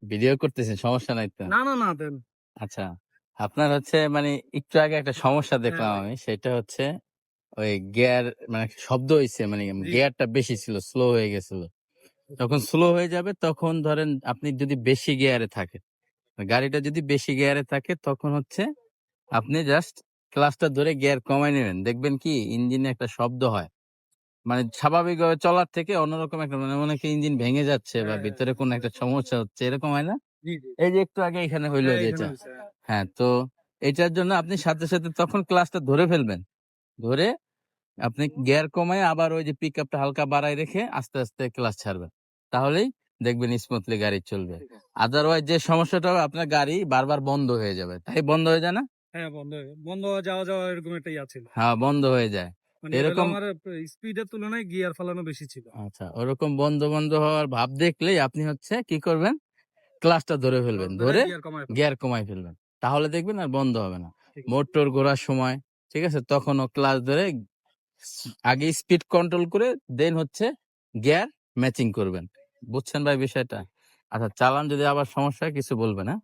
Video করতেছেন, সমস্যা নাই তো? না না না দেন। আচ্ছা, আপনার হচ্ছে মানে একটু আগে একটা সমস্যা হ্যাঁ দেখলাম ভাই। আমি। সেটা হচ্ছে ওই গিয়ার মানে একটা শব্দ হইছে, মানে জি। গিয়ারটা বেশি ছিল, স্লো হয়ে গেছিল। যখন স্লো হয়ে যাবে তখন ধরেন আপনি যদি বেশি গিয়ারে থাকেন, গাড়িটা যদি বেশি গিয়ারে থাকে তখন হচ্ছে আপনি জাস্ট ক্লাচটা ধরে গিয়ার কমায় নিবেন। দেখবেন কি ইঞ্জিনে একটা শব্দ হয়। মানে স্বাভাবিকভাবে চলার থেকে অন্যরকম একটা, মানে মনে হয় ইঞ্জিন ভেঙে যাচ্ছে বা হ্যাঁ, হ্যাঁ। ভিতরে কোনো একটা সমস্যা হচ্ছে, এরকম হয় না? জি, জি। এই যে একটু আগে এখানে হইলো হ্যাঁ, এখানে যেটা। হইছে। হ্যাঁ। হ্যাঁ, তো এটার জন্য আপনি সাথে, সাথে তখন ক্লাচটা ধরে ফেলবেন। ধরে আপনি গিয়ার কমায় আবার ওই যে পিকআপটা হালকা বাড়ায় রেখে আস্তে, আস্তে ক্লাচ ছাড়বেন। তাহলেই দেখবেন স্মুথলি গাড়ি চলবে। ঠিক আছে। আদারওয়াইজ যে সমস্যাটা হবে, আপনার গাড়ি বারবার বন্ধ হয়ে যাবে। তাই বন্ধ হয়ে যায় না? হ্যাঁ, বন্ধ হয়ে যাওয়া এরকম একটা ইয়া ছিল। হ্যাঁ, বন্ধ হয়ে যায়। মানে এটা হলো এরকম আমার স্পিডের তুলনায় গিয়ার ফালানো বেশি ছিল। আচ্ছা, ওরকম বন্ধ, বন্ধ হওয়ার ভাব দেখলেই আপনি হচ্ছে কি করবেন? ক্লাচটা ধরে ফেলবেন। ক্লাচ ধরে ধরে গিয়ার কমায় ফেলবো। গিয়ার কমায় ফেলবেন। তাহলে দেখবেন আর বন্ধ হবে না। ঠিক আছে। মোটর ঘোরার সময়, ঠিক আছে? তখনও ক্লাচ ধরে আগে স্পিড কন্ট্রোল করে দেন হচ্ছে গিয়ার ম্যাচিং করবেন। বুঝছেন ভাই বিষয়টা? আচ্ছা, চালান যদি আবার সমস্যা হয় কিছু বলবেন, হ্যাঁ?